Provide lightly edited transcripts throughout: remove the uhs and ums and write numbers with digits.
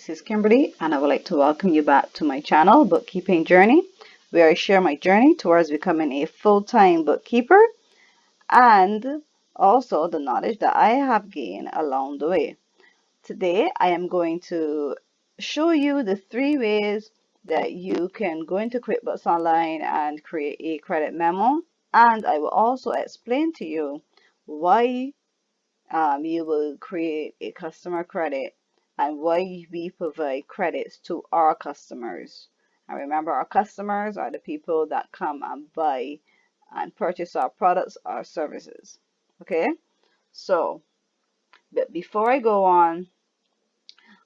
This is Kimberly, and I would like to welcome you back to my channel, Bookkeeping Journey, where I share my journey towards becoming a full-time bookkeeper and also the knowledge that I have gained along the way. Today, I am going to show you the 3 ways that you can go into QuickBooks Online and create a credit memo, and I will also explain to you why you will create a customer credit and why we provide credits to our customers. And remember, our customers are the people that come and buy and purchase our products or services. Okay, so but before I go on,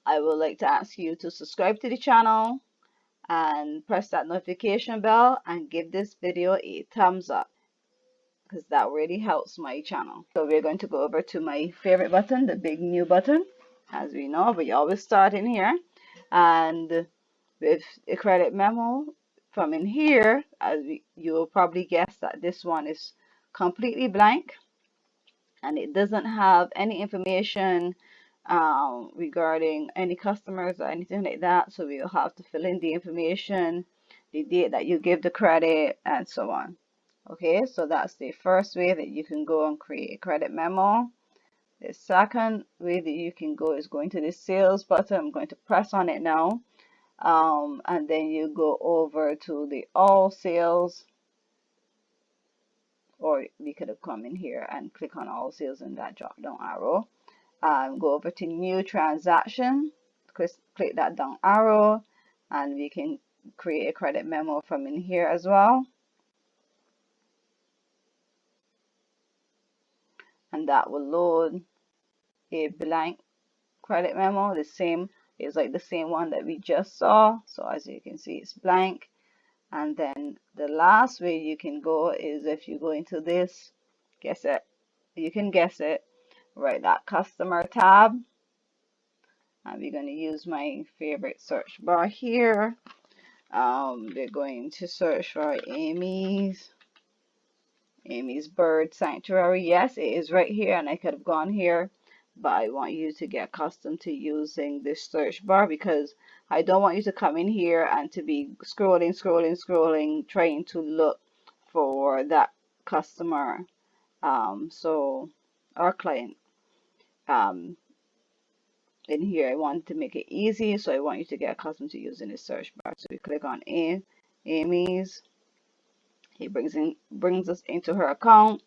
I would like to ask you to subscribe to the channel and press that notification bell and give this video a thumbs up, because that really helps my channel. So we're going to go over to my favorite button, the big new button. As we know, we always start in here, and with a credit memo from in here, you will probably guess that this one is completely blank and it doesn't have any information regarding any customers or anything like that. So we'll have to fill in the information, the date that you give the credit, and so on. Okay, so that's the first way that you can go and create a credit memo. The second way that you can go is going to the sales button. I'm going to press on it now. And then you go over to the all sales, or we could have come in here and click on all sales in that drop down arrow. Go over to new transaction, click that down arrow, and we can create a credit memo from in here as well. And that will load a blank credit memo. The same is like the same one that we just saw. So as you can see, it's blank. And then the last way you can go is if you go into this, guess it, you can guess it, right, that customer tab. And we're going to use my favorite search bar here. We're going to search for Amy's Bird Sanctuary. Yes, it is right here, and I could have gone here, but I want you to get accustomed to using this search bar, because I don't want you to come in here and to be scrolling, trying to look for that customer. So our client in here, I want to make it easy, so I want you to get accustomed to using the search bar. So we click on Amy's. It brings us into her account.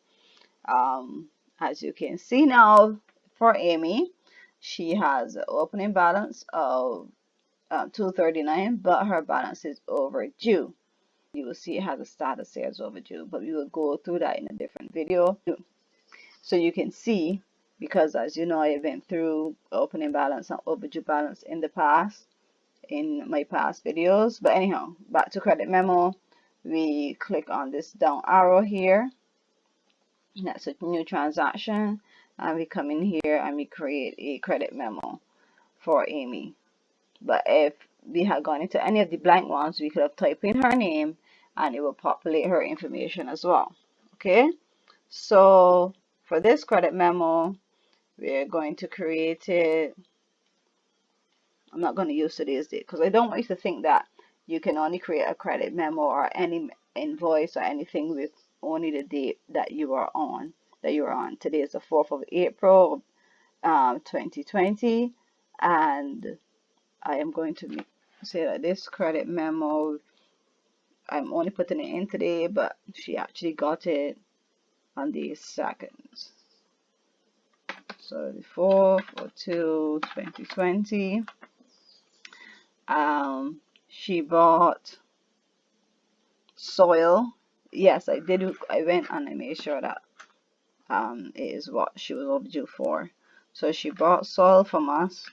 As you can see now, for Amy, she has an opening balance of $239, but her balance is overdue. You will see it has a status says overdue, but we will go through that in a different video. So you can see, because as you know, I went through opening balance and overdue balance in the past, in my past videos. But anyhow, back to credit memo. We click on this down arrow here. That's a new transaction, and we come in here and we create a credit memo for Amy. But if we had gone into any of the blank ones, we could have typed in her name and it will populate her information as well. Okay, so for this credit memo, we're going to create it. I'm not going to use today's date, because I don't want you to think that you can only create a credit memo or any invoice or anything with only the date that you are on. Today is the 4th of April, 2020, and I am going to say that this credit memo, I'm only putting it in today, but she actually got it on the 2nd. So the 4th of 2020. She bought soil. Yes, I did. I went and I made sure that it is what she was overdue for. So she bought soil from us.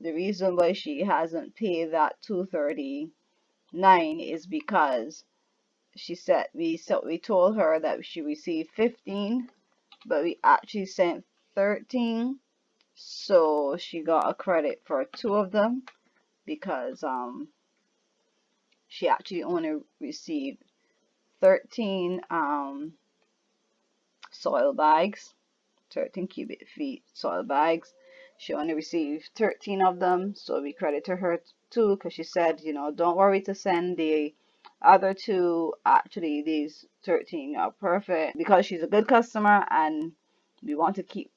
The reason why she hasn't paid that $239 is because she said we told her that she received 15, but we actually sent 13. So she got a credit for 2 of them, because she actually only received 13 soil bags, 13 cubic feet soil bags. She only received 13 of them, so we credit to her too, because she said, you know, don't worry to send the other two. Actually, these 13 are perfect because she's a good customer and we want to keep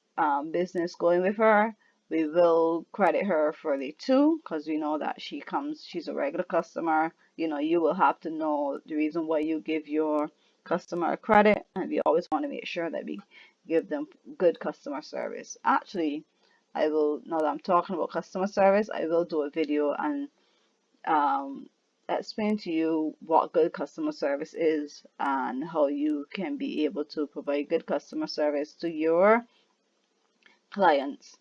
business going with her. We will credit her for the two because we know that she's a regular customer. You know, you will have to know the reason why you give your customer credit, and we always want to make sure that we give them good customer service. Actually, I will, now that I'm talking about customer service, I will do a video and um, explain to you what good customer service is and how you can be able to provide good customer service to your clients,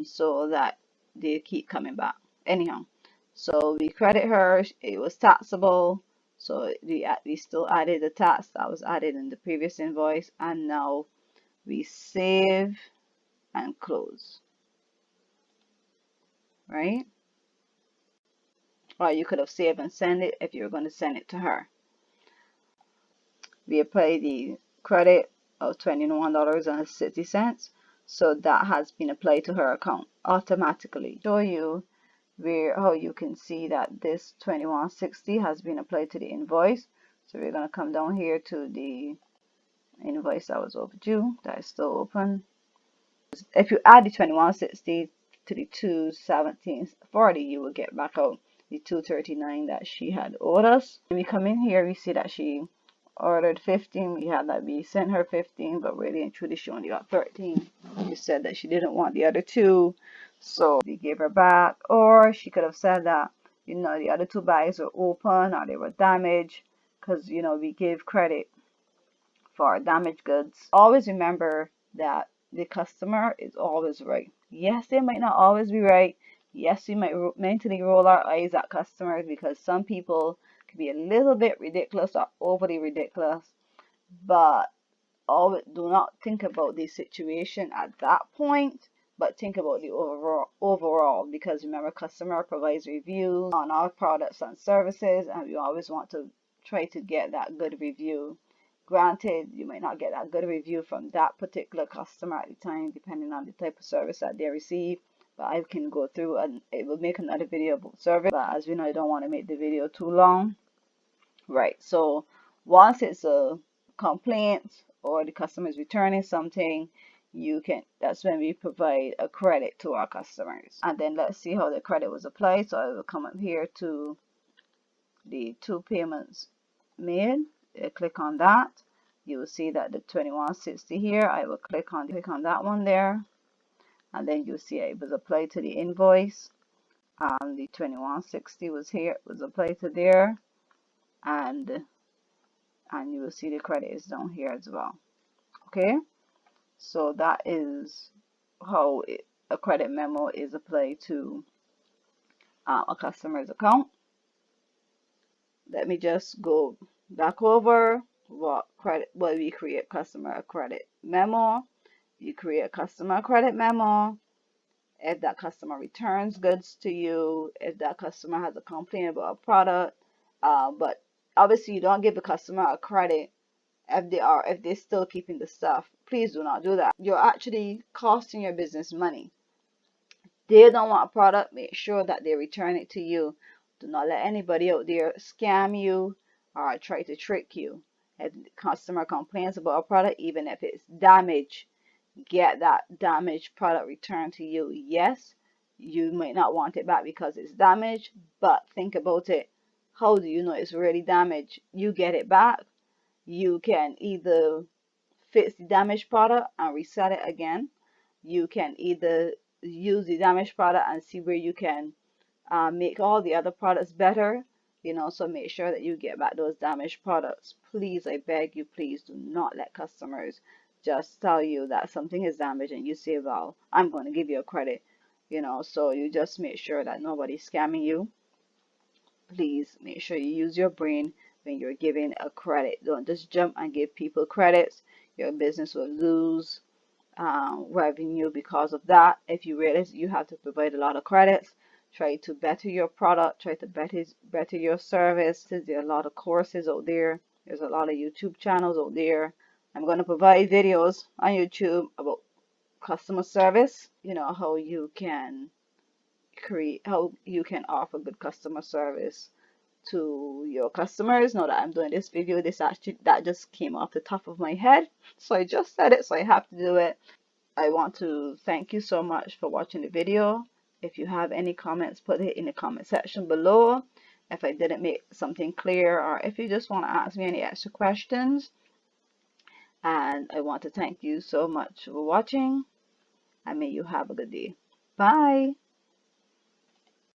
so that they keep coming back. Anyhow, so we credit her. It was taxable, so we still added the tax that was added in the previous invoice, and now we save and close, right? Or you could have saved and sent it if you were going to send it to her. We apply the credit of $21.60, so that has been applied to her account automatically. Show you how you can see that this $21.60 has been applied to the invoice. So we're going to come down here to the invoice that was overdue, that is still open. If you add the $21.60 to the $217.40, you will get back out the $239 that she had owed us. When we come in here, we see that she ordered 15. We sent her 15, but really and truly she only got 13. She said that she didn't want the other two, so we gave her back. Or she could have said that, you know, the other two bags were open or they were damaged, because, you know, we give credit for damaged goods. Always remember that the customer is always right. Yes, they might not always be right. Yes, we might mentally roll our eyes at customers because some people can be a little bit ridiculous or overly ridiculous, but always do not think about the situation at that point, but think about the overall, because remember, customer provides reviews on our products and services, and we always want to try to get that good review. Granted, you might not get that good review from that particular customer at the time, depending on the type of service that they receive. But I can go through and it will make another video about service. But as we know, I don't want to make the video too long. Right. So once it's a complaint or the customer is returning something, that's when we provide a credit to our customers. And then let's see how the credit was applied. So I will come up here to the two payments made. Click on that. You will see that the $21.60 here. I will click on that one there, and then you'll see it was applied to the invoice. The $21.60 was applied to there, and you will see the credit is down here as well. Okay, so that is how a credit memo is applied to a customer's account. Let me just go back over what we create customer credit memo. You create a customer credit memo if that customer returns goods to you, if that customer has a complaint about a product, but obviously you don't give the customer a credit if they're still keeping the stuff. Please do not do that. You're actually costing your business money. They don't want a product, make sure that they return it to you. Do not let anybody out there scam you or try to trick you. If the customer complains about a product, even if it's damaged, get that damaged product returned to you. Yes, you might not want it back because it's damaged, but think about it. How do you know it's really damaged? You get it back. You can either fix the damaged product and resell it again. You can either use the damaged product and see where you can make all the other products better, you know, so make sure that you get back those damaged products. Please, I beg you, please do not let customers just tell you that something is damaged and you say, well, I'm going to give you a credit, you know. So you just make sure that nobody's scamming you. Please make sure you use your brain when you're giving a credit. Don't just jump and give people credits. Your business will lose revenue because of that. If you realize you have to provide a lot of credits, try to better your product, try to better your service. There are a lot of courses out there. There's a lot of YouTube channels out there. I'm going to provide videos on YouTube about customer service, how you can offer good customer service to your customers. Now that I'm doing this video, that just came off the top of my head, so I just said it, so I have to do it. I want to thank you so much for watching the video. If you have any comments, put it in the comment section below. If I didn't make something clear, or if you just want to ask me any extra questions. And I want to thank you so much for watching, and may you have a good day. Bye.